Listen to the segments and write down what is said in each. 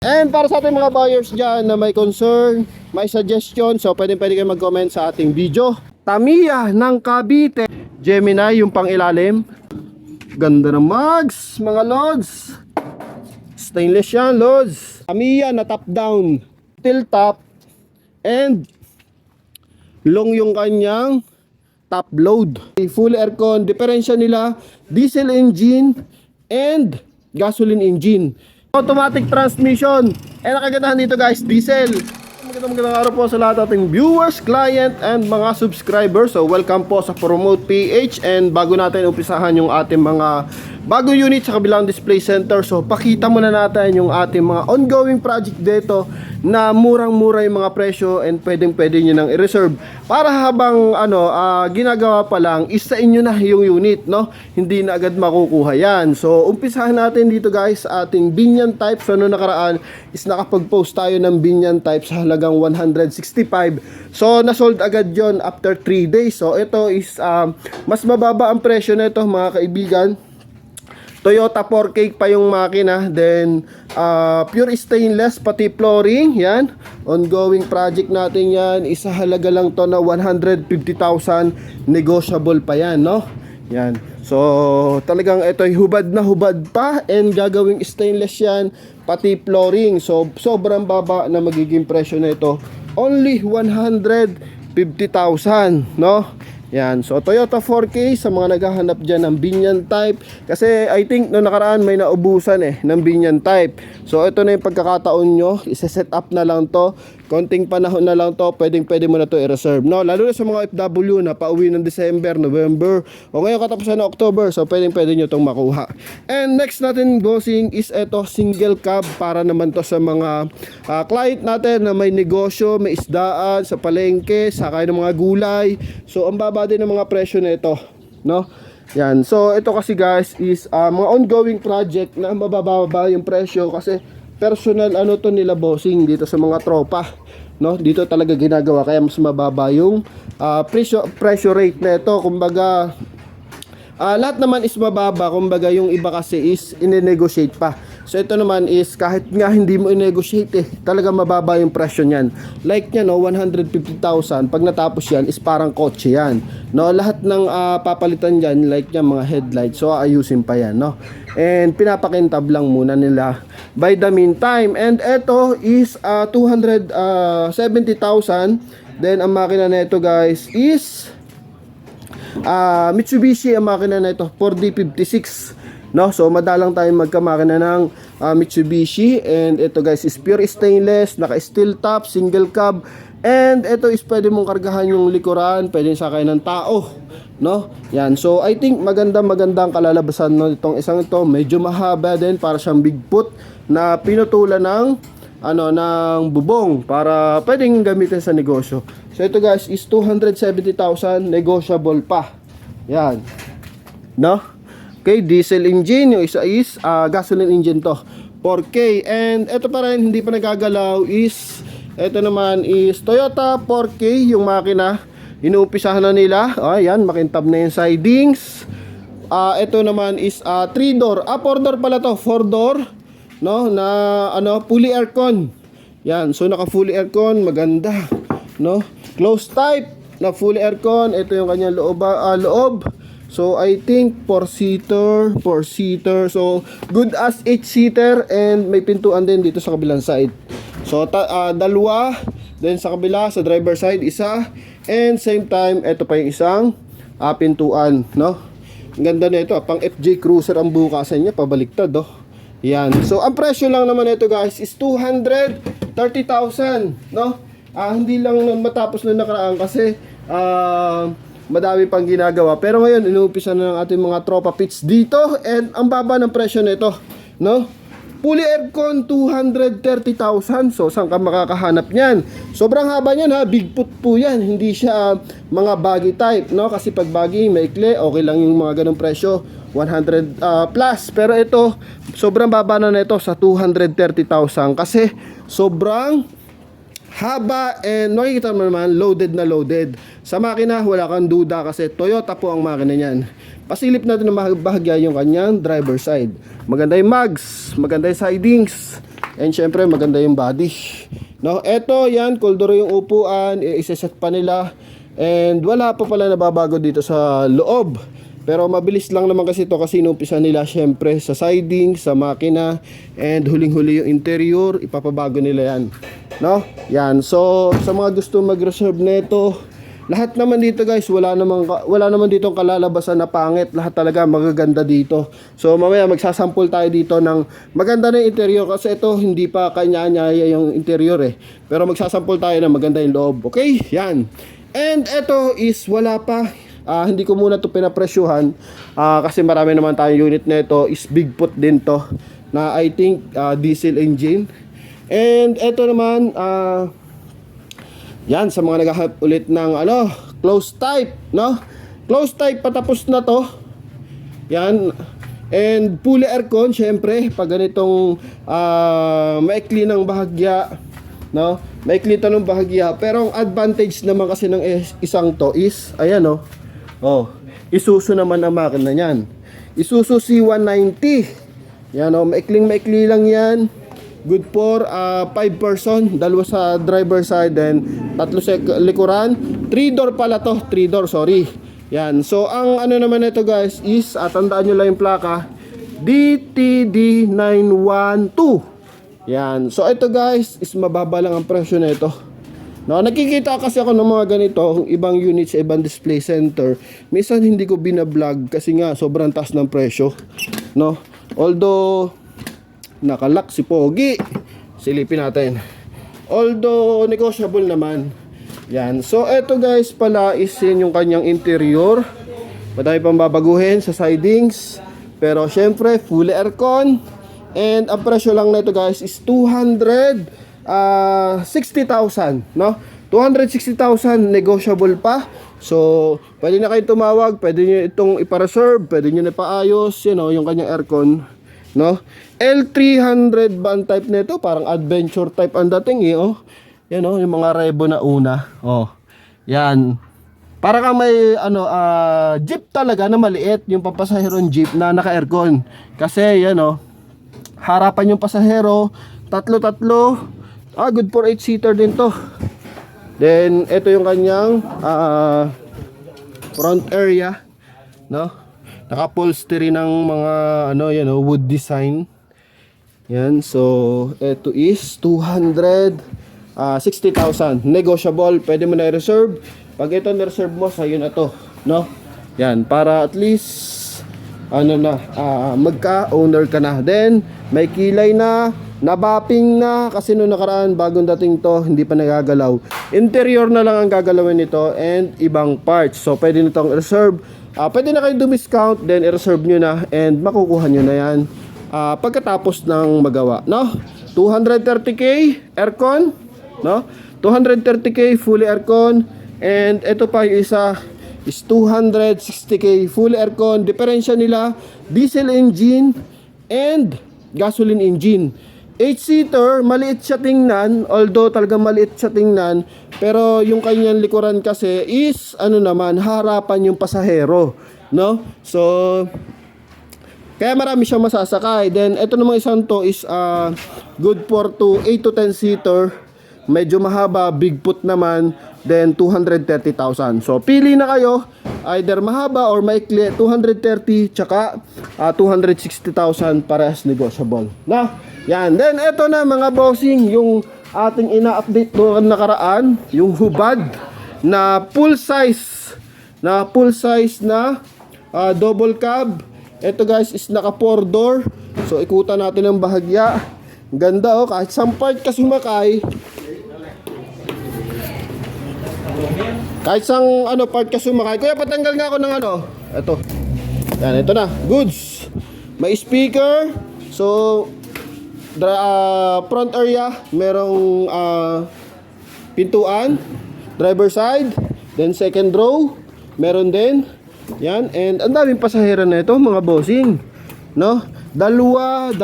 And para sa ating mga buyers dyan na may concern, may suggestion, so pwede kayo mag-comment sa ating video. Tamiya ng Cavite Gemini, yung pang ilalim. Ganda ng mags, mga lods. Stainless yan, lods. Tamiya na top down, tilt top, and long yung kanyang top load. Full aircon. Diferensya nila, diesel engine and gasoline engine. Automatic transmission. And nakagandahan dito guys, diesel. Magandang araw po sa lahat ating viewers, client, and mga subscribers. So welcome po sa Promote PH. And bago natin umpisahan yung ating mga bagong unit sa kabilang display center, so pakita muna natin yung ating mga ongoing project dito na murang-mura yung mga presyo and pwede nyo nang i-reserve para habang ginagawa pa lang is sa inyo na yung unit, no? Hindi na agad makukuha yan. So umpisahan natin dito guys sa ating Binyan type. So noong nakaraan is nakapag-post tayo ng Binyan type sa halagang 165. So nasold agad yon after 3 days. So ito is mas mababa ang presyo nito mga kaibigan. Toyota 4K pa yung makina. Then pure stainless pati flooring. Yan, ongoing project natin yan. Isa halaga lang to na 150,000. Negotiable pa yan, no? Yan. So talagang ito ay hubad na hubad pa. And gagawing stainless yan pati flooring. So sobrang baba na magiging presyo na ito. Only 150,000, no? Yan, so Toyota 4K sa mga naghahanap dyan ng Binyan type. Kasi I think no nakaraan may naubusan ng Binyan type. So ito na yung pagkakataon nyo, isa-set up na lang to. Konting panahon na lang to, pwede mo na to i-reserve, no? Lalo na sa mga FW na pauwi ng December, November, o ngayon katapusan ng October. So pwede nyo tong makuha. And next natin bossing is ito, single cab. Para naman to sa mga client natin na may negosyo, may isdaan, sa palengke, sakay ng mga gulay. So ang baba din ng mga presyo na ito, no? Yan, so ito kasi guys is mga ongoing project na mabababa yung presyo kasi personal to nila bossing dito sa mga tropa, no? Dito talaga ginagawa kaya mas mababa yung presyo rate na ito. Kumbaga lahat naman is mababa, kumbaga yung iba kasi is ine-negotiate pa. So ito naman is kahit nga hindi mo i-negotiate talaga mababa yung presyo niyan. Like niya, no, 150,000 pag natapos yan is parang kotse yan, no? Lahat ng papalitan diyan like niya mga headlights, so ayusin pa yan, no? And pinapakintab lang muna nila by the meantime. And ito is 270,000. Then ang makina na ito guys is Mitsubishi ang makina na ito, 4D56, no? So madalang tayong magkamakina ng Mitsubishi. And ito guys is pure stainless, naka steel top, single cab. And ito is pwede mong kargahan yung likuran, pwede sakay ng tao, no? Yan, so I think magandang kalalabasan, no, itong isang ito. Medyo mahaba din, para siyang bigfoot na pinutulan ng ng bubong para pwedeng gamitin sa negosyo. So ito guys is 270,000, negotiable pa. Yan, no? Okay, diesel engine. Yung isa is gasoline engine to, 4K. And ito pa rin, hindi pa nagagalaw is ito naman is Toyota 4K yung makina. Inuumpisahan na nila. Ayan, makintab na yung sidings. Ito naman is 3-door. 4-door pala to, 4-door, no, na fully aircon. Yan, so naka fully aircon, maganda, no? Close type na fully aircon. Ito yung kanyang loob. So I think 4-seater. So good as 8-seater. And may pintuan din dito sa kabilang side. So dalawa. Then sa kabila, sa driver side, isa. And same time, ito pa yung isang pintuan, no? Ang ganda nito, pang FJ Cruiser ang bukasan niya, pabaliktad, oh. Yan. So ang presyo lang naman ito guys is 230,000, no? Hindi lang matapos na nakaraan kasi madami pang ginagawa. Pero ngayon inuumpisa na ng ating mga tropa pits dito. And ang baba ng presyo nito, no? Fully aircon 230,000. So saan ka makakahanap niyan? Sobrang haba niyan ha, bigfoot po yan. Hindi siya mga baggy type, no? Kasi pag baggy, maikli, okay lang yung mga ganong presyo, 100 plus. Pero ito, sobrang baba na nito sa 230,000 kasi sobrang haba. And nakikita mo naman, loaded na loaded. Sa makina, wala kang duda kasi Toyota po ang makina niyan. Pasilip natin ng bahagya yung kanyang driver side. Maganda yung mags, maganda yung sidings. And syempre maganda yung body. No, eto yan, kulduro yung upuan, isa-set pa nila. And wala pa pala nababago dito sa loob. Pero mabilis lang naman kasi ito kasi inumpisa nila syempre sa siding, sa makina, and huling-huli yung interior, ipapabago nila yan. No? Yan. So sa mga gusto mag-reserve nito, lahat naman dito guys, wala naman dito kalalabasan na pangit. Lahat talaga magaganda dito. So mamaya magsasample tayo dito ng maganda na interior kasi ito hindi pa kanya-nyaya yung interior eh. Pero magsasample tayo ng maganda yung loob. Okay? Yan. And ito is wala pa. Hindi ko muna ito pinapresyuhan kasi marami naman tayong unit na ito. Is big put din to na I think diesel engine. And ito naman yan sa mga naghahanap ulit ng close type, no? Close type patapos na to. Yan. And fully aircon syempre pag ganitong maikli ng bahagya, no? Maikli to ng bahagya, pero ang advantage naman kasi ng isang to is ayan Isuzu naman ang makina niyan. Isuzu C190. Yan maikling-maikli lang yan. Good for 5 person, dalawa sa driver side and tatlo sa likuran. 3-door pala to, 3-door, sorry. Yan. So ang ano naman ito guys is tandaan nyo lang yung plaka DTD912. Yan. So ito guys is mababa lang ang presyo nito. No, nakikita kasi ako ng mga ganito, ibang units sa ibang display center. Minsan hindi ko binablog kasi nga sobrang taas ng presyo, no? Although nakalock si Pogi. Silipin natin. Although negotiable naman. Yan. So eto guys pala is yun yung kanyang interior. Madami pang babaguhin sa sidings. Pero syempre fully aircon. And ang presyo lang na ito guys is 260,000, no? 260,000 negotiable pa. So, pwede na kayong tumawag, pwede niyo itong ipa-reserve, pwede niyo na paayos, yung kanyang aircon, no? L300 ba ang type nito? Parang adventure type ang dating Yan yung mga Revo na una. Yan. Para kang may jeep talaga na maliit, yung papasaherong jeep na naka-aircon. Kasi harapan yung pasahero, tatlo. Good for 8-seater din to. Then ito yung kanyang front area, no? Naka-upholstery ng mga wood design. Yan, so ito is 260,000 negotiable, pwede mo na i-reserve. Pag ito na-reserve mo, sa'yo na to, no? Yan, para at least magka-owner ka na. Then may kilay na, nabapping na, kasi noong nakaraan bagong dating to, hindi pa nagagalaw. Interior na lang ang gagalawin nito and ibang parts. So pwede nitong reserve. Pwede na kayong dumiscount, then i-reserve nyo na and makukuha nyo na yan pagkatapos ng magawa, no? 230k aircon, no? 230k fully aircon. And ito pa yung isa is 260k fully aircon. Diferensya nila diesel engine and gasoline engine. 8-seater, maliit siya tingnan, although talagang maliit siya tingnan, pero yung kanyang likuran kasi is harapan yung pasahero, no? So kaya marami siyang masasakay. Then ito namang isang to is good for 8 to 10 seater. Medyo mahaba, big foot naman. Then 230,000. So pili na kayo, either mahaba or maikli. 230 tsaka 260,000 parehas negotiable. Na, yan. Then ito na mga bossing, yung ating ina-update noong nakaraan, yung hubad na full size na double cab. Ito guys is naka 4 door. So ikutan natin ang bahagya. Ganda kahit some part ka sumakay. Kahit sang part ka sumakay. Kuya, patanggal nga ako ng Ito. Yan, ito na. Goods. May speaker. So front area, merong pintuan, driver side, then second row, meron din. Yan, and ang daming pasahero na ito mga bossing, no? Dalawa,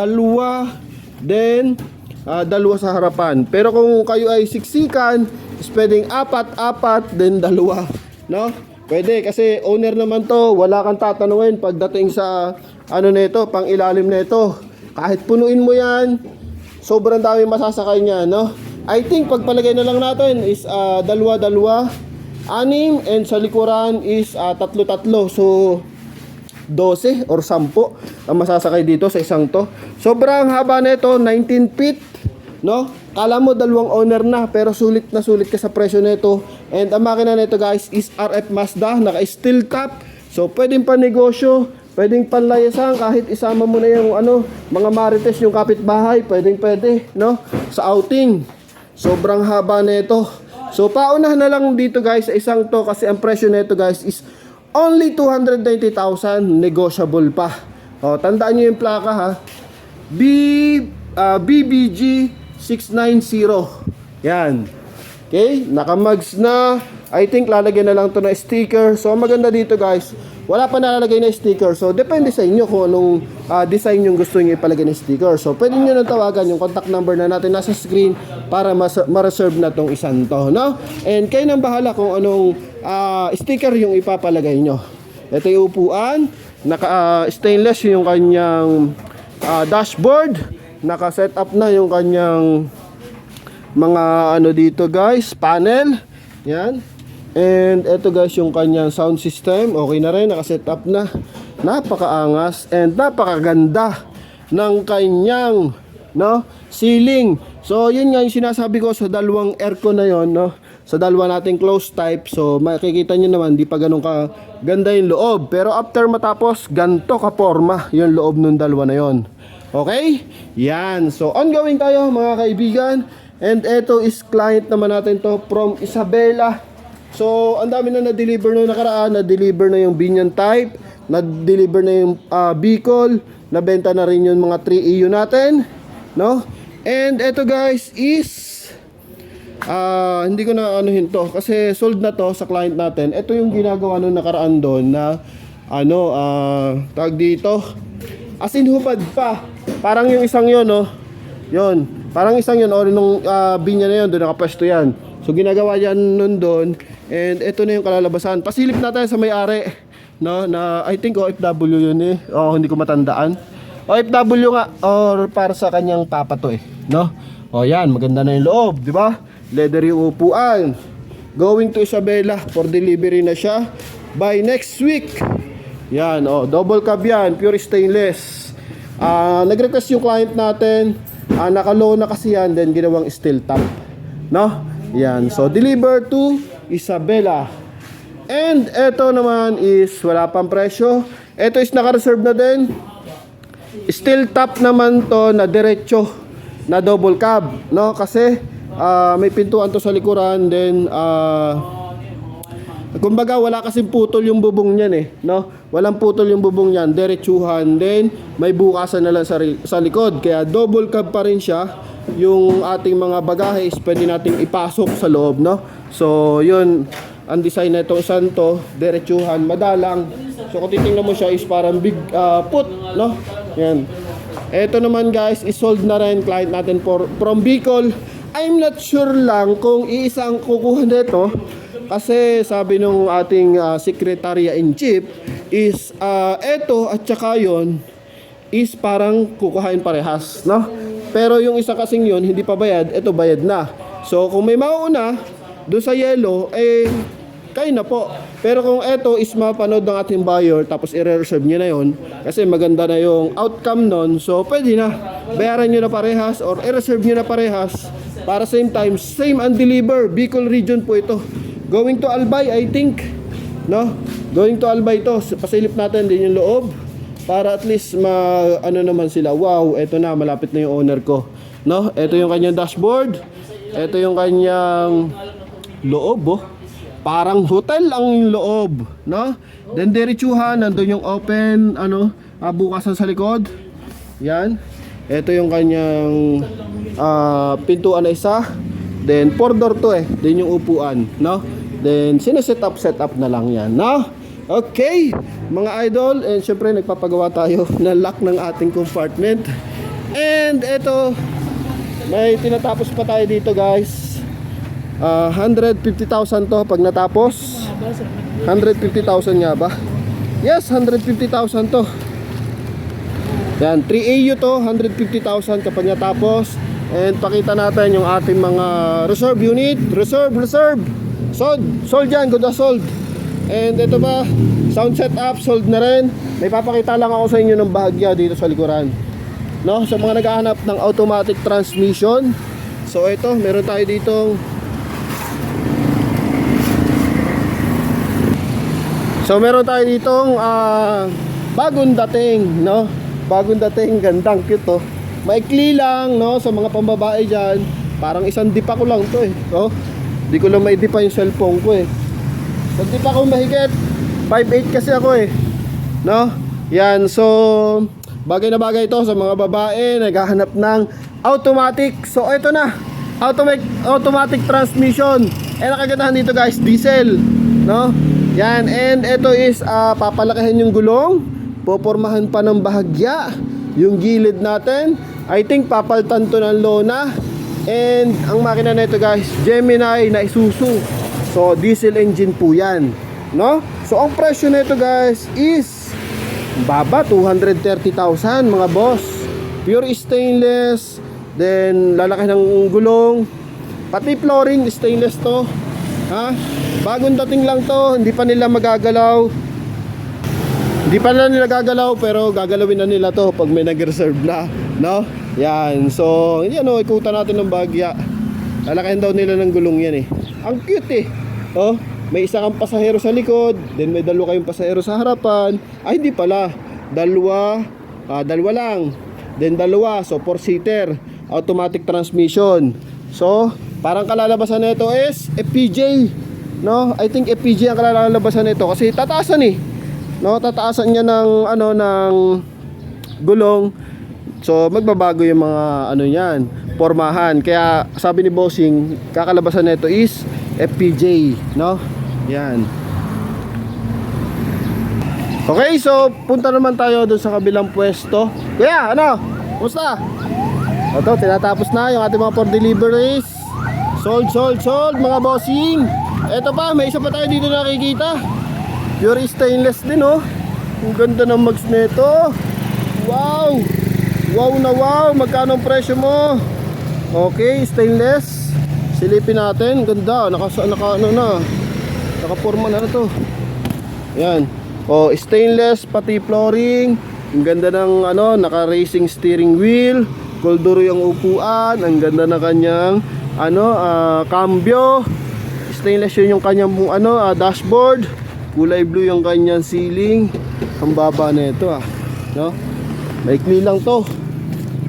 then dalawa sa harapan. Pero kung kayo ay siksikan, is pwedeng apat, then dalawa, no? Pwede kasi owner naman to, wala kang tatanungin pagdating sa nito, pang ilalim nito. Kahit punuin mo yan, sobrang dami masasakay niya, no? I think pagpalagay na lang natin is dalawa-dalawa, 6, and sa likuran is tatlo-tatlo. So 12 or 10 ang masasakay dito sa isang to. Sobrang haba nito, 19 feet, no? Kala mo dalawang owner na, pero sulit na sulit ka sa presyo nito. And ang makina nito guys is RF Mazda, naka steel top. So pwedeng panegosyo, pwedeng panlayasan, kahit isama mo na yung mga marites, yung kapitbahay, pwede, no? Sa outing. Sobrang haba nito. So paunahan na lang dito guys sa isang to, kasi ang presyo nito guys is only 290,000, negotiable pa. O, tandaan niyo yung plaka ha. BBG 690. Yan. Okay, naka-mugs na. I think lalagyan na lang to na sticker. So maganda dito guys, wala pa nalalagay na sticker. So depende sa inyo kung anong design yung gusto niyo ipalagay na sticker. So pwede niyo nang tawagan yung contact number na natin nasa screen para ma-reserve na tong isang to, no? And kayo nang bahala kung anong sticker yung ipapalagay nyo. Ito yung upuan, naka stainless yung kanyang dashboard, naka set up na yung kanyang mga dito guys, panel. Yan. And ito guys yung kanyang sound system, okay na rin, naka-set up na. Napakaangas and napakaganda ng kanyang ceiling. So yun nga yung sinasabi ko sa dalawang aircon na yon, no? Sa dalawa nating close type. So makikita nyo naman, di pa ganun ka ganda yung loob. Pero after matapos, ganto ka forma yung loob ng dalawa na yon. Okay? Yan. So ongoing tayo mga kaibigan. And ito is client naman natin to from Isabela. So, ang dami na na-deliver na nakaraan. Na-deliver na yung Binyan type. Na-deliver na yung Bicol. Nabenta na rin yung mga 3EU natin. No? And ito guys is hindi ko na anuhin to. Kasi sold na to sa client natin. Ito yung ginagawa nung nakaraan doon na tag dito. As in hubad pa. Parang yung isang yun, no? Yun. Parang isang yun. O nung Binyan na yun. Doon nakapwesto yan. So ginagawa yan nun doon. And ito na yung kalalabasan. Pasilip natin sa may-ari, no, na I think OFW yun eh. Hindi ko matandaan. OFW nga or para sa kanyang papa to eh, no? Yan, maganda na yung loob, di ba? Leather yung upuan. Going to Isabela for delivery na siya by next week. Yan, double cab yan, pure stainless. Nag-request yung client natin, naka-low na kasi yan, then ginawang steel top, no? Yan, so deliver to Isabela. And eto naman is wala pang presyo. Eto is naka-reserve na din. Steel top naman to na diretso na double cab, no? Kasi may pintuan to sa likuran, then kumbaga wala kasing putol yung bubong niyan eh, no? Walang putol yung bubong niyan, diretsuhan, then may bukasan na lang sa likod. Kaya double cab pa rin siya. Yung ating mga bagahe is pwede nating ipasok sa loob, no? So yun ang design na itong isang to, diretsuhan, madalang. So kung titingnan mo siya is parang big put, no? Yan. Ito naman guys is sold na rin, client natin from Bicol. I'm not sure lang kung iisang kukuha nito, kasi sabi nung ating secretary-in-chief is eto at saka yun is parang kukuhain parehas, no? Pero yung isa kasing yun hindi pa bayad, ito bayad na. So kung may mauna doon sa yellow, kayo na po. Pero kung ito is mapanood ng ating buyer, tapos i-reserve nyo na yun, kasi maganda na yung outcome nun, so pwede na. Bayaran nyo na parehas or i-reserve nyo na parehas para same time, same and deliver. Bicol region po ito. Going to Albay, I think, no? Going to Albay to. Pasilip natin din yung loob para at least naman sila. Wow, eto na, malapit na yung owner ko, no? Ito yung kanyang dashboard. Ito yung kanyang loob, parang hotel ang loob, no? Then diretsuhan, nandun yung open, bukasan sa likod. Yan. Ito yung kanyang pintuan na isa. Then 4 door to Then yung upuan, no? Then set up na lang yan, no? Okay, mga idol, and syempre nagpapagawa tayo ng lock ng ating compartment. And ito, may tinatapos pa tayo dito guys. 150,000 to pag natapos. 150,000 nga ba? Yes, 150,000 to. Yan, 3AU to, 150,000 kapag natapos. And pakita natin yung ating mga reserve unit. Reserve. Sold yan, good as sold. And ito ba, sound setup, sold na rin. May papakita lang ako sa inyo ng bahagya dito sa likuran, no? Sa mga naghahanap ng automatic transmission. So ito, meron tayo ditong bagong dating, no? Bagong dating, gandang cute to. Maikli lang, no, sa mga pambabae dyan. Parang isang dipa ko lang to eh, no? Di ko lang maidipa yung cellphone ko eh. Isang dipa ko mahigit 5'8 kasi ako eh, no? Yan, so bagay na bagay ito sa mga babae naghahanap ng automatic. So ito na, automatic transmission. Nakagandahan dito guys, diesel, no? Yan, and ito is papalakihin yung gulong, popormahan pa ng bahagya yung gilid natin. I think papaltan to ng lona. And ang makina na ito guys, Gemini na Isuzu. So diesel engine po yan, no? So ang presyo na ito guys is baba, 230,000 mga boss. Pure stainless. Then lalaki ng gulong, pati flooring stainless to, ha? Bagong dating lang to, hindi pa nila magagalaw. Hindi pa nila gagalaw, pero gagalawin na nila to pag may nag-reserve na, no? Yan, so yan o, ikutan natin ng bahagya. Lalakihin daw nila ng gulong yan eh. Ang cute eh. Oh, may isa kang pasahero sa likod, then may dalawa kayong pasahero sa harapan. Ay hindi pala, dalawa lang. Then dalawa, so 4-seater, automatic transmission. So parang kalalabasan nito is FPJ, no? I think FPJ ang kalalabasan nito kasi tataasan eh, no? Tataasan niya ng ng gulong. So magbabago yung mga yan, pormahan. Kaya sabi ni Bossing, kakalabasan nito is FPJ, no? Yan. Okay, so punta naman tayo dun sa kabilang pwesto. Kuya, kumusta? Ito, tinatapos na yung ating mga for deliveries. Sold mga bossing. Ito pa, may isa pa tayo dito nakikita. Pure stainless din oh. Ang ganda ng mags nito. Wow. Wow na wow. Magkano ang presyo mo? Okay, stainless. Silipin natin. Ganda. Nakaporma na to. Yan. Oh, stainless pati flooring. Ang ganda ng naka-racing steering wheel. Golduro yung upuan. Ang ganda na kanyang cambio. Stainless yun yung kanyang dashboard. Kulay blue yung kanyang ceiling. Ang baba na ito no? Maikli lang to.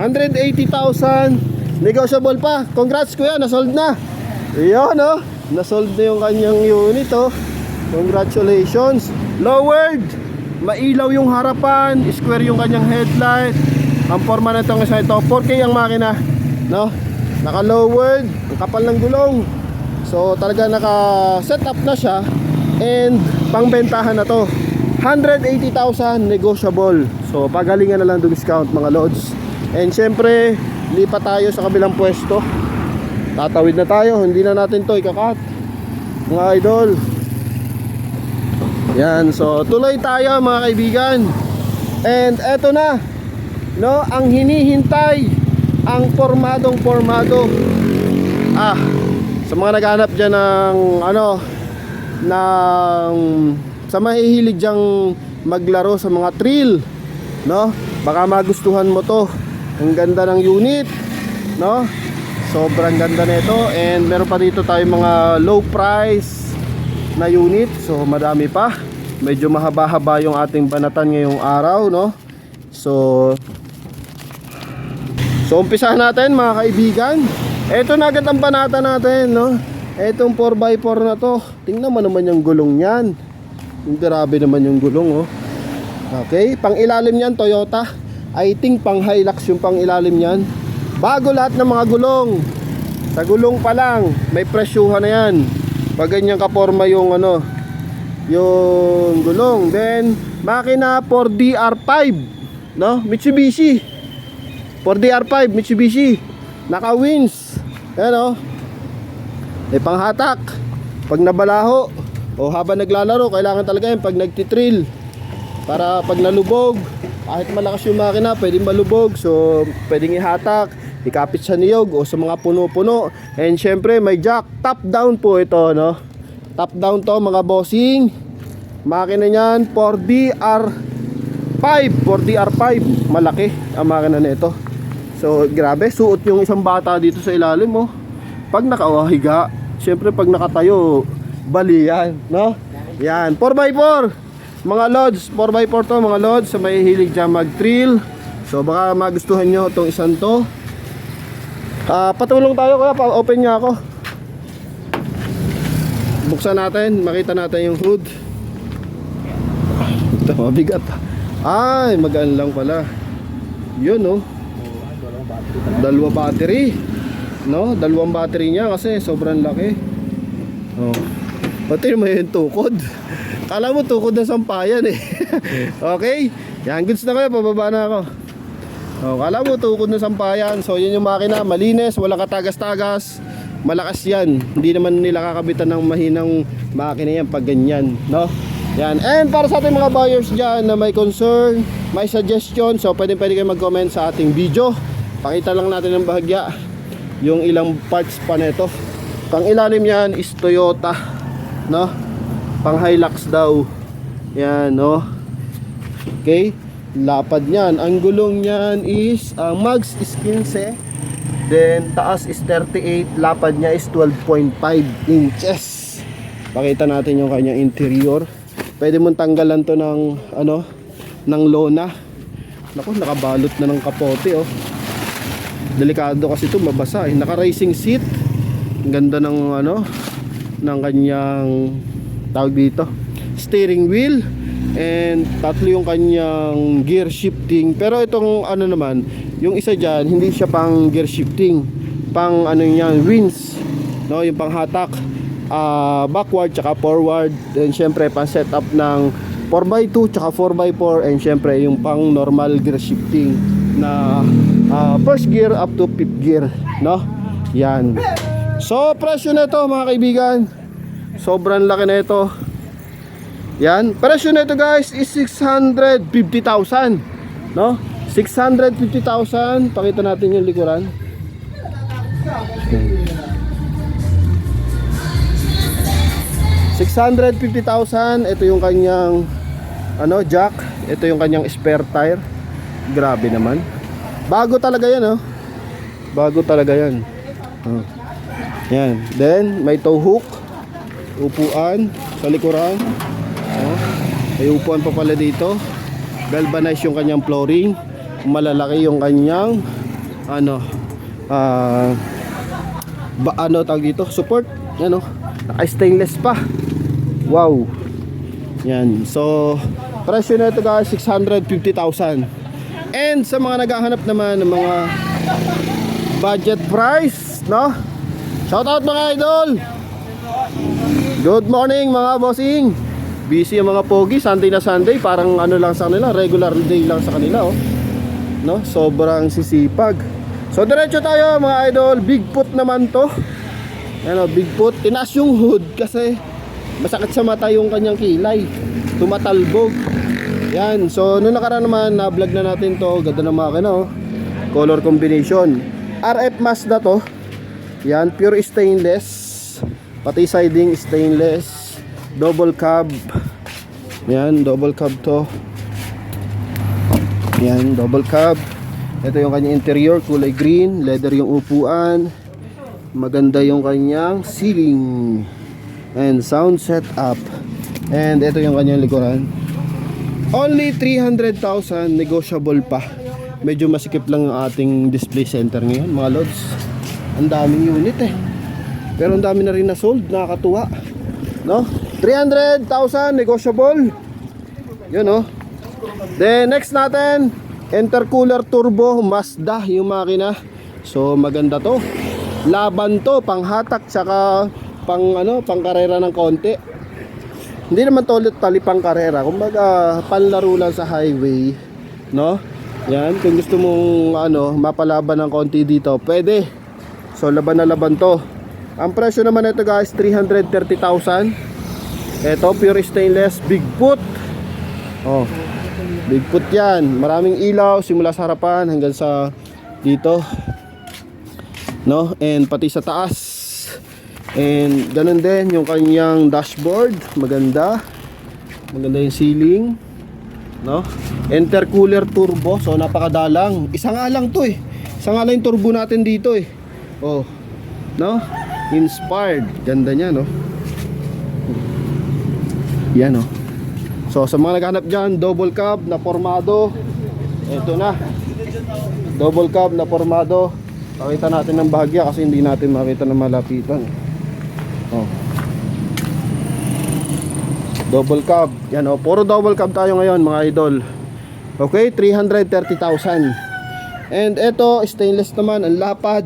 180,000. Negotiable pa. Congrats kuya, nasold na. Iyon nasold na yung kanyang unit Congratulations. Lowered. Mailaw yung harapan. Square yung kanyang headlight. Ang forma na itong isa ito, 4K ang makina, no? Naka-lowered, ang kapal ng gulong. So talaga naka-set up na siya. And pangbentahan na to, 180,000 negotiable. So pagalingan na lang do discount mga lods. And syempre, lipat tayo sa kabilang pwesto. Tatawid na tayo, hindi na natin to ikakat, mga idol. Yan, so tuloy tayo mga kaibigan. And eto na, no, ang hinihintay, ang formado. Sa mga naghanap dyan sa mahihilig dyang maglaro sa mga thrill, no? Baka magustuhan mo to. Ang ganda ng unit, no? Sobrang ganda nito. And meron pa dito tayo mga low price na unit. So madami pa. Medyo mahaba-haba yung ating banatan ngayong araw, no? So umpisahan natin mga kaibigan. Ito na agad ang banata natin, no? Etong 4x4 na to. Tingnan mo naman yung gulong niyan. Grabe naman yung gulong, Okay, pang ilalim niyan Toyota. I think pang Hilux yung pang ilalim niyan. Bago lahat ng mga gulong. Sa gulong pa lang may presyuhan na yan. Pag ganyan kaporma yung yung gulong. Then makina 4DR5, no? Mitsubishi 4DR5 Mitsubishi. Naka-wins. Ayan may panghatak. Pag nabalaho o habang naglalaro, kailangan talaga yun pag nagtitrill. Para pag nalubog, kahit malakas yung makina, pwedeng malubog. So pwedeng ihatak. ikapit sa niyog o sa mga puno-puno. And syempre may jack, top down po ito, no? Top down to mga bossing. Makina niyan 4DR5, malaki ang makina nito. So grabe, suot yung isang bata dito sa ilalim, oh. Pag nakahiga, syempre pag nakatayo, bali yan, no? Yan, 4x4 mga lods, 4x4 to mga lods. Sa may hilig dyan mag-trail, so baka magustuhan nyo itong isang to. Patulong tayo, kaya pa-open niya ako. Buksan natin, makita natin yung hood. Ito, mabigat. Ay, magaan lang pala. Yun, no? Dalawang battery, no? Dalawang battery niya kasi sobrang laki. Oh. Pati mo yung tukod. Kala mo tukod na sampayan eh. Okay? Yan, goods na kayo, pababa na ako. Oh, kala mo tukod na sampayan. So yun yung makina, malinis, wala katagas-tagas. Malakas yan. Hindi naman nila kakabitan ng mahinang makina yan pag ganyan, no? Yan. And para sa ating mga buyers dyan na may concern, may suggestion, so pwede kayo mag-comment sa ating video. Pakita lang natin ng bahagya yung ilang parts pa nito. Pang ilalim yan is Toyota, no? Pang Hilux daw. Yan, no? Okay. Lapad niyan. Ang gulong niyan is mags is 15. Then taas is 38. Lapad niya is 12.5 inches. Pakita natin yung kanyang interior. Pwede mong tanggalan to ng ano, ng lona. Naku, nakabalot na ng kapote, oh. Delikado kasi ito, mabasa eh. Naka racing seat. Ang ganda ng ano, ng kanyang tawag dito, steering wheel. And tatlo yung kanyang gear shifting. Pero itong ano naman, yung isa dyan, hindi siya pang gear shifting, pang ano yan, winds, no? Yung pang hatak, backward tsaka forward. And syempre pang setup ng 4x2 tsaka 4x4. And syempre yung pang normal gear shifting na first gear up to fifth gear, no? Yan. So presyo na ito mga kaibigan, sobrang laki na ito. Yan, presyo na ito guys is 650,000, no? 650,000. Pakita natin yung likuran. $650,000. Ito yung kanyang ano, jack. Ito yung kanyang spare tire. Grabe naman. Bago talaga yan, oh. Bago talaga yan. Oh. Yan. Then may tow hook, upuan sa likuran. Oh. May upuan pa pala dito. Galvanized yung kanyang flooring. Malalaki yung kanyang ano, ano tawag dito, support. Yan, oh. Naka-stainless pa. Wow. Yan. So presyo na ito guys 650,000. And sa mga naghahanap naman ng mga budget price, no? Shoutout mga idol. Good morning mga bossing. Busy yung mga pogi, Sunday na Sunday, parang ano lang sa kanila, regular day lang sa kanila, oh. No? Sobrang sisipag. So diretso tayo mga idol. Bigfoot naman to. Ano, Bigfoot. Tinaas yung hood kasi masakit sa mata yung kanyang kilay. Tumatalbog. Yan. So noong nakaraan naman, na-vlog na natin to. Ganda ng makina, oh. Color combination. RF Mazda to. Yan, pure stainless. Pati siding stainless. Double cab. Yan, double cab to. Yan, double cab. Ito yung kanyang interior, kulay green. Leather yung upuan. Maganda yung kanyang ceiling. And sound setup. And ito yung kanyang likuran. Only 300,000, negotiable pa. Medyo masikip lang yung ating display center ngayon mga lods. Ang daming unit eh. Pero ang dami na rin na sold, nakakatuwa, no? 300,000 negotiable. Yun, no? Then next natin, intercooler turbo Mazda yung makina. So maganda to. Laban to, pang hatak tsaka pang ano, pang karera ng konti. Hindi naman to tali pang karera, kumbaga panlaro lang sa highway, no? Yan, kung gusto mong ano, mapalaban ng konti dito, pwede. So laban na laban to. Ang presyo naman nito guys, 330,000. Ito pure stainless, Bigfoot. Oh, Bigfoot yan. Maraming ilaw simula sa harapan hanggang sa dito. no? And pati sa taas. And ganun din yung kanyang dashboard, maganda. Maganda yung ceiling, no? Intercooler turbo, so napakadalang. Isa nga lang to eh. Isa nga lang yung turbo natin dito eh. Oh, no? Inspired, ganda niya, no? Yan, no? So sa mga naghanap dyan, double cab na formado, ito na, double cab na formado. Pakita natin ng bahagya kasi hindi natin makita ng malapitan. Oh, double cab, yan, oh. Puro double cab tayo ngayon mga idol. Okay, 330,000. And ito, stainless naman, ang lapad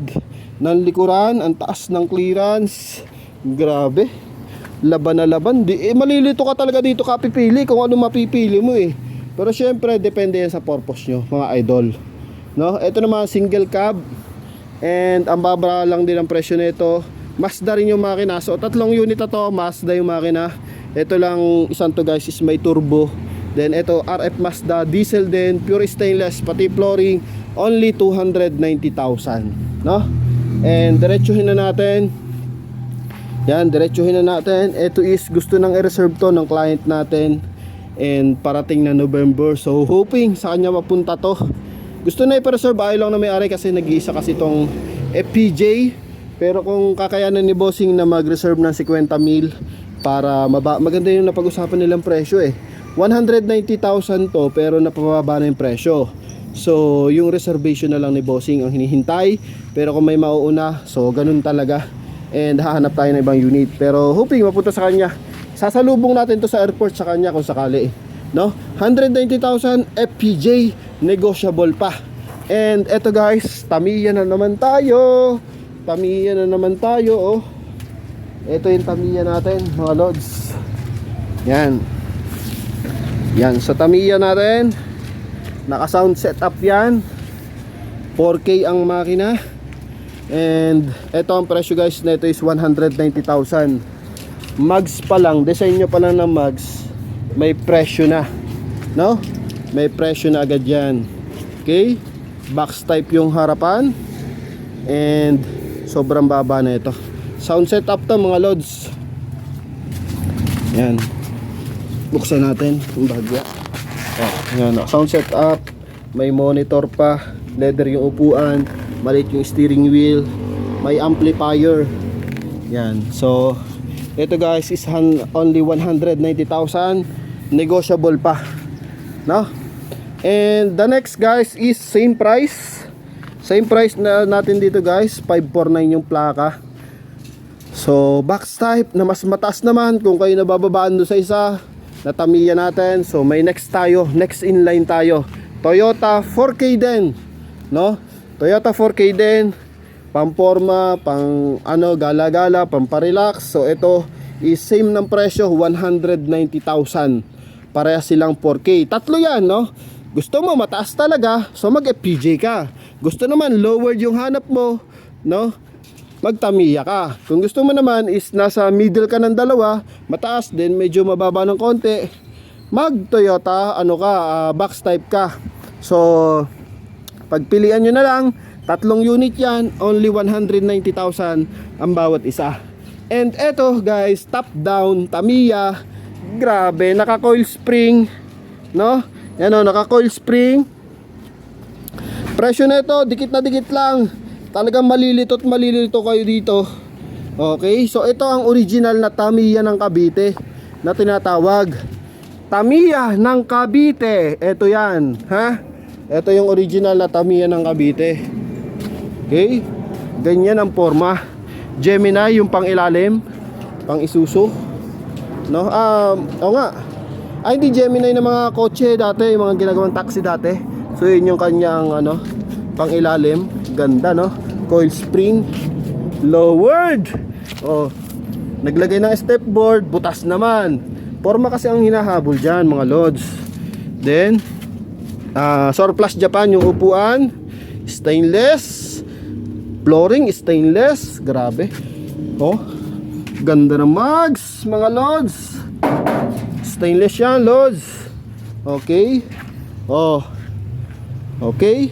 ng likuran, ang taas ng clearance. Grabe, laban na laban. Malilito ka talaga dito, kapipili kung ano mapipili mo eh. Pero syempre, depende yan sa purpose nyo mga idol, no? Ito naman, single cab. And ang bababa lang din ang presyo nito. Mazda rin yung makina. So tatlong unit na to, Mazda yung makina. Ito lang isang to guys is may turbo. Then ito RF Mazda, diesel din, pure stainless, pati flooring, only 290,000, no? And diretsuhin na natin. Yan, diretsuhin na natin. Ito is gusto nang i-reserve to ng client natin. And parating na November. So hoping sa kanya mapunta to. Gusto na i-reserve, ayaw lang na may-ari kasi nag-iisa kasi tong FPJ. Pero kung kakayanan ni bossing na mag-reserve ng 50,000 para maganda yung napag-usapan nilang presyo eh. 190,000 to pero napababa na yung presyo. So yung reservation na lang ni bossing ang hinihintay. Pero kung may mauuna, so ganun talaga. And hahanap tayo ng ibang unit. Pero hoping mapunta sa kanya. Sasalubong natin to sa airport sa kanya kung sakali, no? 190,000 FPJ, negotiable pa. And eto guys, Tamiya na naman tayo. Tamiya na naman tayo, oh. Ito yung Tamiya natin mga lods. Yan. Yan, sa Tamiya natin, naka sound setup yan. 4K ang makina. And ito ang presyo guys, nito is 190,000. Mags pa lang, design nyo pa lang ng mags, may presyo na, no? May presyo na agad yan. Okay, box type yung harapan. And sobrang baba na ito. Sound setup to mga lods. Yan, buksan natin yung bahagya. Oh, yan, sound setup. May monitor pa, leather yung upuan, maliit yung steering wheel, may amplifier. Yan, so ito guys is only 190,000, negotiable pa, no? And the next guys is same price. Same price na natin dito guys, 549 yung plaka. So box type na mas mataas naman kung kayo nabababaan doon sa isa na Tamiya natin. So may next tayo, next inline tayo, Toyota 4K din, no? Toyota 4K din, pamporma, pang ano, gala-gala, pamparelax. So ito is same ng presyo, 190,000. Pareha silang 4K. Tatlo yan, no? Gusto mo mataas talaga, so mag FPJ ka. Gusto naman lowered yung hanap mo, no? Mag Tamiya ka. Kung gusto mo naman is nasa middle ka ng dalawa, mataas din, medyo mababa ng konti, mag Toyota, ano ka, box type ka. So pagpilian nyo na lang. Tatlong unit yan, only 190,000 ang bawat isa. And eto guys, top down Tamiya. Grabe, naka coil spring, no? Yan o, naka coil spring. Presyo nito, dikit na dikit lang. Talagang malilito kayo dito. Okay, so ito ang original na Tamiya ng Cavite na tinatawag Tamiya ng Cavite. Ito yan, ha? Ito yung original na Tamiya ng Cavite. Okay, ganyan ang forma. Gemini yung pang ilalim, pang Isuzu, no? Oo nga. Ay, hindi Gemini na mga kotse dati, yung mga ginagawang taxi dati. So yun yung kanyang ano, pang ilalim. Ganda, no? Coil spring, lowered. Oh, naglagay ng step board, butas naman. Forma kasi ang hinahabol dyan mga lods. Then surplus Japan yung upuan, stainless. Flooring stainless, grabe. Oh, ganda ng mags mga lods. Stainless yan lods. Okay. Oh, okay.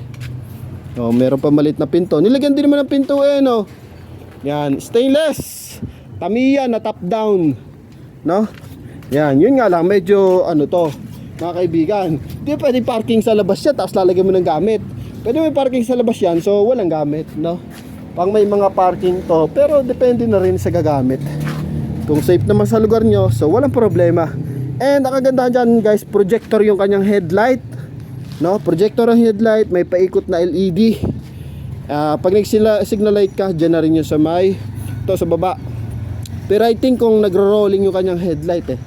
Oh, meron pa maliit na pinto. Nilagyan din naman ng pinto eh, no? Yan, stainless. Tamiya na top down, no? Yan, yun nga lang, medyo ano to, mga kaibigan. Hindi pwede parking sa labas yan, tapos lalagyan mo ng gamit. Pwede may parking sa labas yan, so walang gamit, no? Pang may mga parking to, pero depende na rin sa gagamit. Kung safe naman sa lugar nyo, so walang problema. And ang kagandahan dyan guys, projector yung kanyang headlight, no? Projector ang headlight, may paikot na LED. Pag nag-signal light ka, dyan na rin yung sa may to sa baba. Pero I think kung nagro-rolling yung kanyang headlight eh.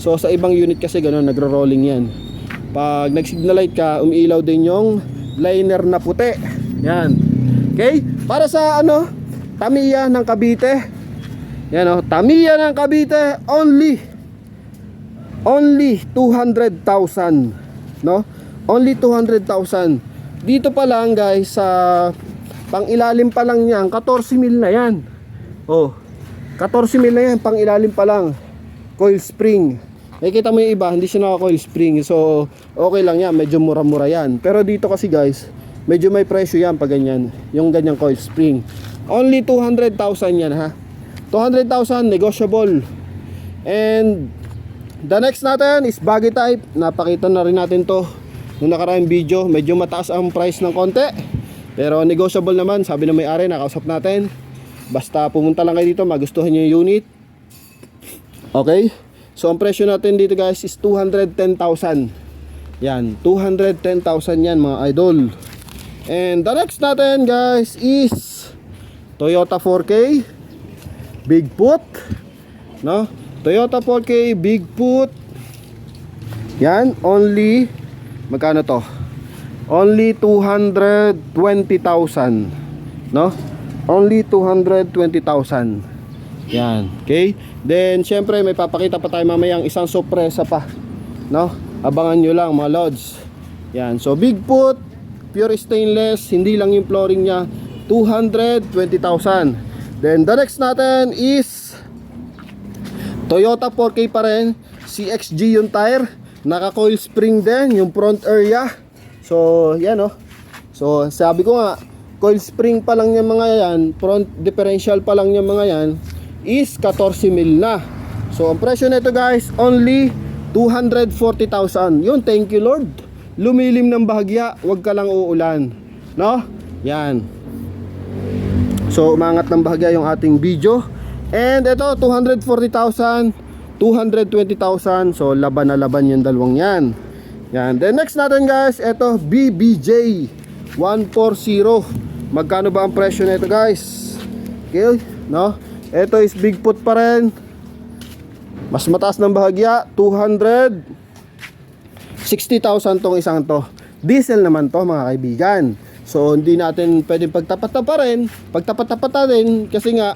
So sa ibang unit kasi gano'n, nagro-rolling yan. Pag nag-signal light ka, umiilaw din yung liner na puti. Yan. Okay? Para sa ano, Tamiya ng Cavite. Yan o, Tamiya ng Cavite, only 200,000, no? Only 200,000. Dito pa lang guys, sa pang ilalim pa lang niyan, 14,000 na yan. Oh, 14,000 na yan, pang ilalim pa lang. Coil spring. Nakikita mo yung iba, hindi siya naka coil spring. So, okay lang yan, medyo mura-mura yan. Pero dito kasi guys, medyo may presyo yan pag ganyan. Yung ganyang coil spring. Only 200,000 yan ha. 200,000, negotiable. And the next natin is buggy type. Napakita na rin natin to nung nakaraang video. Medyo mataas ang price ng konti, pero negotiable naman. Sabi na may-ari, nakausap natin. Basta pumunta lang kayo dito, magustuhan nyo yung unit. Okay? So ang presyo natin dito guys is 210,000. Yan, 210,000 yan mga idol. And the next natin guys is Toyota 4K Bigfoot, no? Toyota 4K Bigfoot. Yan, only magkano to? Only 220,000, no? Only 220,000. Yan, okay? Then syempre may papakita pa tayo mamayang isang sorpresa pa, no? Abangan nyo lang mga lods. Yan, so Bigfoot, pure stainless, hindi lang yung flooring niya, 220,000. Then the next natin is Toyota 4K pa rin, CXG yung tire, naka coil spring din yung front area. So yan oh. So sabi ko nga, coil spring pa lang yung mga yan, front differential pa lang yung mga yan is 14,000 na. So ang presyo nito guys, only 240,000. Yun, thank you Lord. Lumilim ng bahagya, wag ka lang uulan, no? Yan. So umangat ng bahagya yung ating video. And ito 240,000, 220,000. So laban na laban yung dalawang yan. Yan. Then next natin guys, ito BBJ 140. Magkano ba ang presyo nito guys? Okay, no? Ito is Bigfoot pa rin. Mas mataas ng bahagya, 260,000 tong isang to. Diesel naman to mga kaibigan. So hindi natin pwedeng pagtapat-tapat natin kasi nga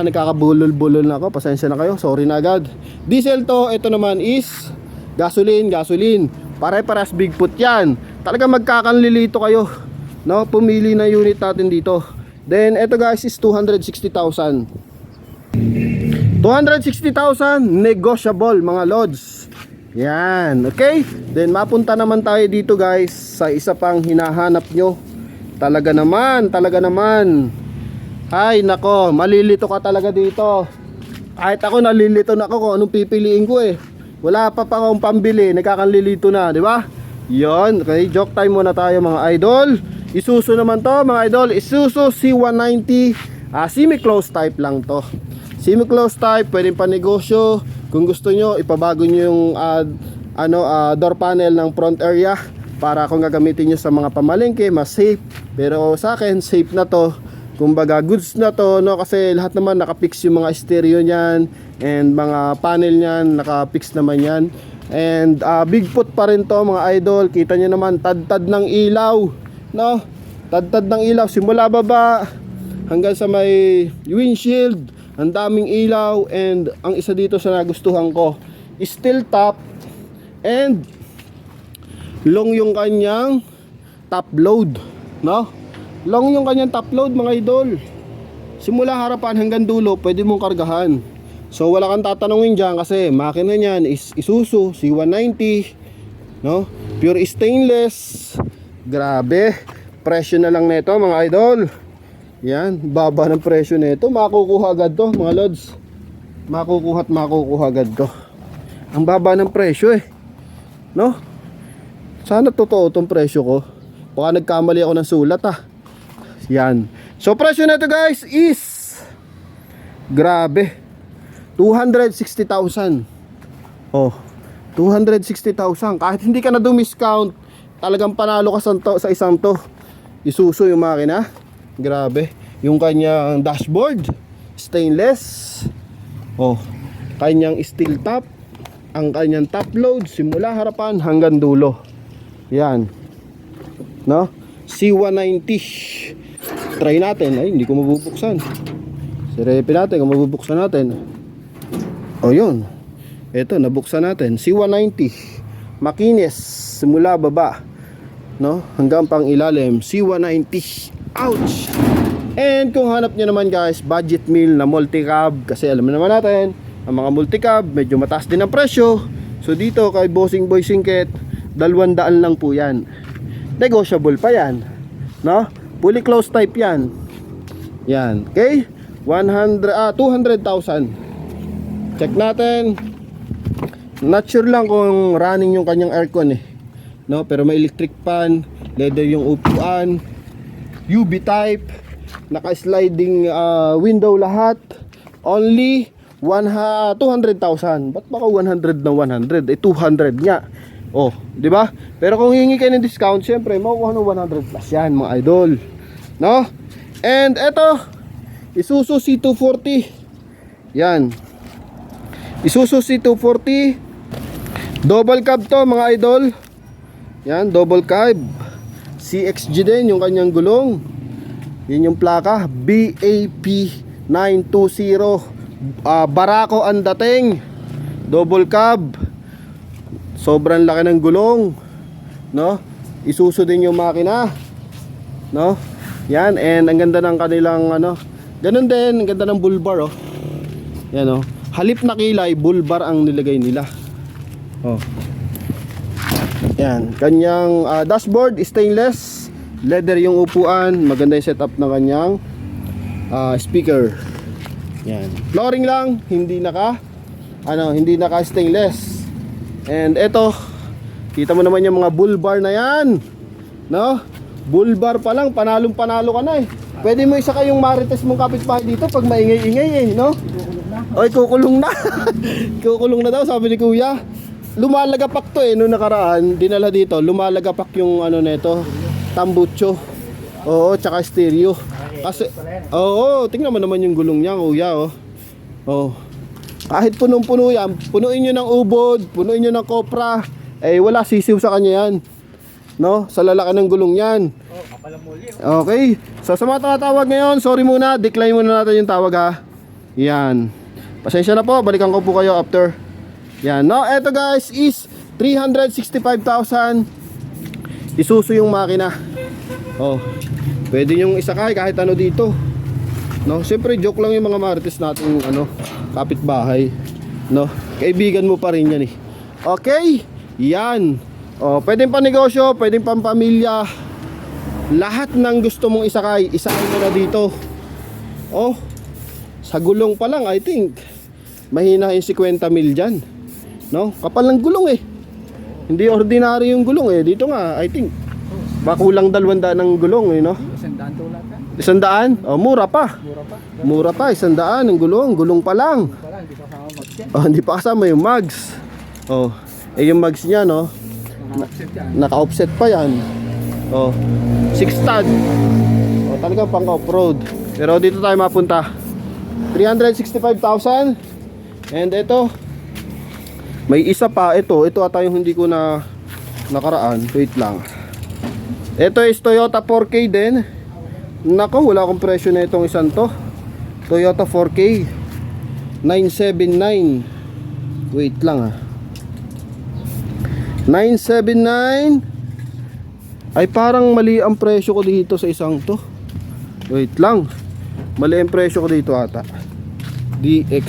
nagkakabulol-bulol na ako. Pasensya na kayo, sorry na agad. Diesel to, ito naman is gasoline. Pare-paras Bigfoot yan. Talaga magkakanlilito kayo, no? Pumili na unit natin dito. Then ito guys is 260,000. 260,000 negotiable mga lods. Yan, okay? Then mapunta naman tayo dito guys sa isa pang hinahanap nyo. Talaga naman. Ay nako, malilito ka talaga dito. Kahit ako nalilito na ako kung anong pipiliin ko eh. Wala pa akong pambili, nagkakanlilito na, di ba? Yon, okay, joke time muna tayo mga idol. Isuzu naman to mga idol, Isuzu C190, semi-close type lang to. Semi-close type, pwedeng pa negosyo. Kung gusto nyo, ipabago nyo yung door panel ng front area para kung gagamitin nyo sa mga pamalengke, mas safe. Pero sa akin, safe na to. Kumbaga, goods na to, no? Kasi lahat naman nakapix yung mga stereo nyan and mga panel nyan, nakapix naman yan. And Bigfoot pa rin to mga idol. Kita nyo naman, tad-tad ng ilaw, no? Tad-tad ng ilaw, simula baba hanggang sa may windshield. Ang daming ilaw. And ang isa dito sa nagustuhan ko, steel top and long yung kanyang top load, no? Long yung kanyang top load mga idol. Simula harapan hanggang dulo pwede mong kargahan. So wala kang tatanungin dyan kasi makina niyan is Isuzu C190, no? Pure stainless. Grabe. presyo na lang nito mga idol. Yan, baba ng presyo nito. Makukuha agad to mga lods. Makukuha at makukuha agad to. Ang baba ng presyo eh, no? Sana totoo tong presyo ko. Baka nagkamali ako ng sulat Yan. So presyo nito guys is grabe, 260,000. Oh, 260,000. Kahit hindi ka na dumiscount, talagang panalo ka sa isang to. Isuzu yung makina. Grabe. Yung kanyang dashboard, stainless. Oh, kanyang steel top. Ang kanyang top load, simula harapan hanggang dulo. Yan. No? C190. Try natin. Ay, hindi ko mabubuksan. Sirepin natin kung mabubuksan natin. O yun. Ito, nabuksan natin. C190. Makinis. Simula baba, no? Hanggang pang ilalim. C190. Ouch! And kung hanap nyo naman guys, budget meal na multi-cab. Kasi alam naman natin, ang mga multi-cab, medyo mataas din ang presyo. So dito kay Bossing Boy Singket, 200 lang po yan. Negotiable pa yan, no? Fully closed type yan. Yan, okay? 200,000. Check natin. Not sure lang kung running yung kanyang aircon no? Pero may electric fan, leather yung upuan, UV type, naka-sliding window lahat. Only 200,000. Ba't baka 100 na 100? 200 nga. Oh, di ba? Pero kung hihingi kayo ng discount, syempre makukuha ng 100 plus yan, mga idol. No? And eto, Isuzu C240. Yan. Isuzu C240. Double cab to, mga idol. Yan, double cab. CXG din yung kanyang gulong. Yan yung plaka, BAP 920. Barako ang dating. Double cab. Sobrang laki ng gulong, no? Isuzu din yung makina, no? Yan, and ang ganda ng kanilang ganun din, ang ganda ng bull bar, Yan, halip na kilay, bull bar ang nilagay nila. Yan, kanyang dashboard stainless, leather yung upuan, maganda yung setup ng kanyang speaker. Yan. Flooring lang, hindi naka stainless. And eto, kita mo naman yung mga bull bar na yan, no? Bull bar pa lang, panalo ka na Pwede mo isa kayong marites mong kapitbahay dito pag maingay-ingay no? Oy, kukulong na. Kukulong na daw, sabi ni kuya. Lumalagapak to nung nakaraan, dinala dito, lumalagapak yung nito, tambucho. Oo, tsaka stereo. Kasi, tingnan mo naman yung gulong niya, kuya, kahit punong-puno yan, punuin nyo ng ubod, punuin nyo ng kopra, wala sisiw sa kanya yan, no? Sa lalaki ng gulong yan. Okay, so sa mga tawag ngayon, sorry muna, decline muna natin yung tawag Yan, pasensya na po, balikan ko po kayo after. Yan, no? Eto guys is 365,000. Isuzu yung makina. Pwede yung isakay kahit dito, no? Siyempre joke lang yung mga marites natin kapitbahay, no? Kaibigan mo pa rin yan Okay, yan. Pwedeng panegosyo, pwedeng pampamilya. Lahat ng gusto mong isakay mo na dito. Sa gulong pa lang I think mahina yung 50 mil dyan, no? Kapal ng gulong hindi ordinary yung gulong Dito nga I think bakulang 200 ng gulong no? 100? Mura pa. Mura pa, 100 ang gulong pa lang. Hindi pa kasama yung mags. Yung mags niya, no? Naka-offset pa yan. 6 stud. Talagang pang off-road. Pero dito tayo mapunta. 365,000. And ito, may isa pa. Ito ata yung hindi ko na nakaraan. Wait lang. Ito is Toyota 4K din. Nako, wala akong presyo na itong isang to. Toyota 4K 979. Wait lang 979. Ay parang mali ang presyo ko dito sa isang to. Wait lang, mali ang presyo ko dito ata. DX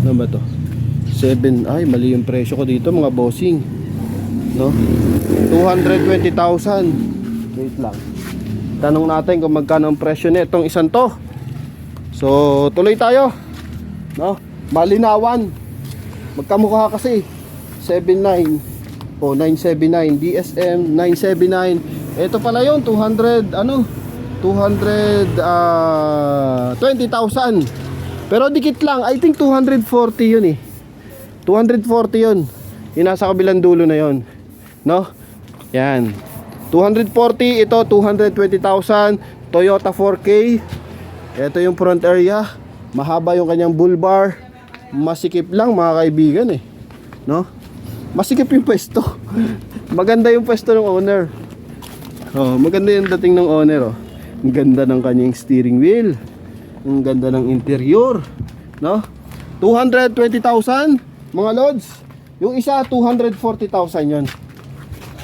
ano ba to? 7. Ay mali yung presyo ko dito mga bossing, no? 220,000. Wait lang. Tanong natin kung magkano ang presyo nitong isang to. So, tuloy tayo. No? Malinawan. Magkamukha kasi. 79. O, 979. DSM 979. Ito pala yun, 200, 20,000. Pero dikit lang. I think 240 yun eh. 240 yun. Yung nasa kabilang dulo na yun. No? Yan. 240, ito 220,000. Toyota 4K. Ito yung front area. Mahaba yung kanyang bull bar. Masikip lang mga kaibigan eh. No? Masikip yung pwesto. Maganda yung pwesto ng owner. Oh, maganda yung dating ng owner oh. Ang ganda ng kanyang steering wheel. Ang ganda ng interior, no? 220,000 mga lods. Yung isa 240,000 yon.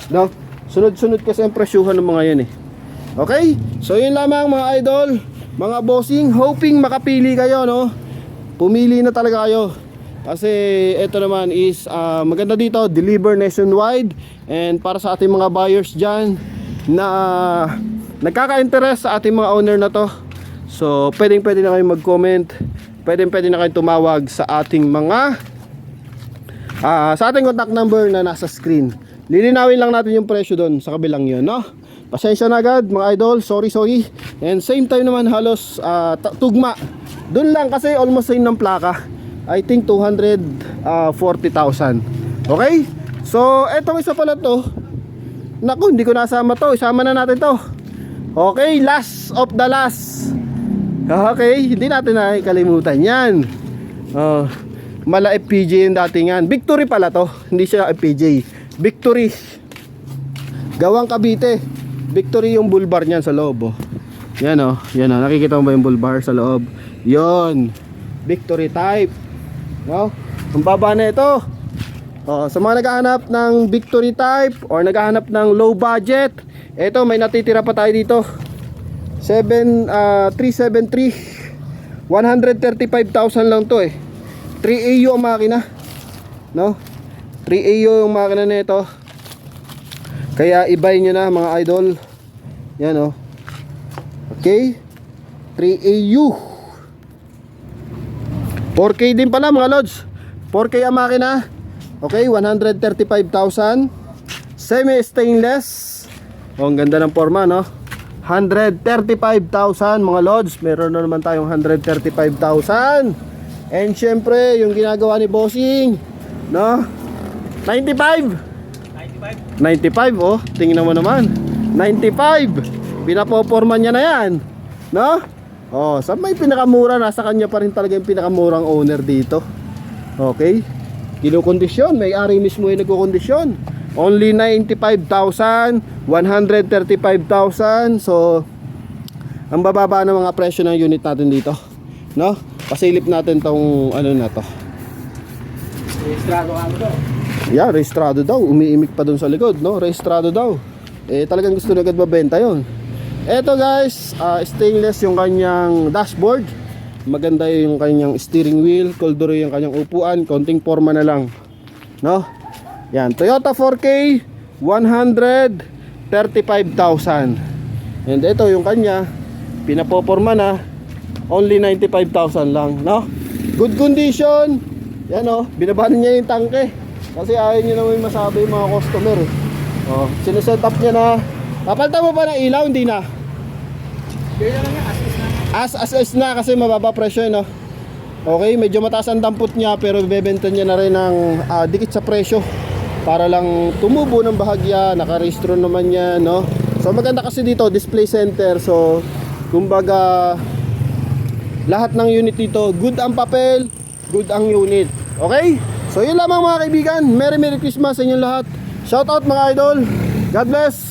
No? Sunod-sunod kasi ang presyuhan ng mga yan eh. Okay? So yun lamang mga idol, mga bossing, hoping makapili kayo, no? Pumili na talaga kayo. Kasi ito naman is maganda dito, deliver nationwide. And para sa ating mga buyers dyan na nagkaka-interest sa ating mga owner na to, so pwede na kayo mag-comment, pwede na kayo tumawag sa ating mga sa ating contact number na nasa screen. Lilinawin lang natin yung presyo doon sa kabilang yun, no? Pasensya na agad mga idol, sorry. And same time naman halos tugma. Doon lang kasi almost same ng plaka. I think 240,000. Okay? So etong isa pala to, naku, hindi ko nasama to. Isama na natin to. Okay, last of the last. Okay, hindi natin nakikalimutan yan. Mala FPJ yung datingan. Victory pala to. Hindi siya FPJ. Victory. Gawang Cavite. Victory yung bull bar niyan sa loob. Oh. Yan oh. Yan oh. Nakikita mo ba yung bull bar sa loob? Yon. Victory type. No? Ang baba na ito. Sa mga naghahanap ng Victory type or naghahanap ng low budget, eto may natitira pa tayo dito. 373 135,000 lang to eh. 3AU ang makina, no? 3AU yung makina nito. Kaya i-buy nyo na mga idol. Yan oh. Okay, 3AU 4K din pala mga lods. 4K ang makina. Okay, 135,000. Semi-stainless. Oh, ang ganda ng forma, no? 135,000 mga lods. Meron na naman tayong 135,000. And syempre, yung ginagawa ni Bossing, no? 95, oh. Tingnan mo naman. 95. Pinapoporma niya na yan, no? Oh, sa may pinakamura, nasa kanya pa rin talaga yung pinakamurang owner dito. Okay? Kinukondisyon, may-ari mismo yung nagkukondisyon. Only 95,000, 135,000. So, ang bababa ng mga presyo ng unit natin dito, no? Pasilip natin tong ano na to. Rehistrado ano to? Yeah, rehistrado daw. Umiimik pa dun sa likod, no? Rehistrado daw. Eh, talagang gusto na agad mabenta yun. Eto guys, stainless yung kanyang dashboard. Maganda yung kanyang steering wheel. Kolduro yung kanyang upuan. Konting forma na lang, no? Yan, Toyota 4K 135,000. And ito yung kanya, pinapoporma na. Only 95,000 lang, no? Good condition. Yan oh, binabahan niya yung tangke. Kasi ayaw niya naman masabi yung mga customer eh. Oh, sineset up niya na. Papalitan mo pa ng ilaw, hindi na. As na kasi mababa presyo, no? Okay, medyo mataas ang dampot niya pero bebenta niya na rin ng dikit sa presyo para lang tumubo ng bahagya. Nakarehistro naman niya, no? So maganda kasi dito, display center. So kumbaga lahat ng unit dito, good ang papel, good ang unit. Okay? So yun lamang mga kaibigan. Merry Christmas sa inyong lahat. Shout out mga idol. God bless.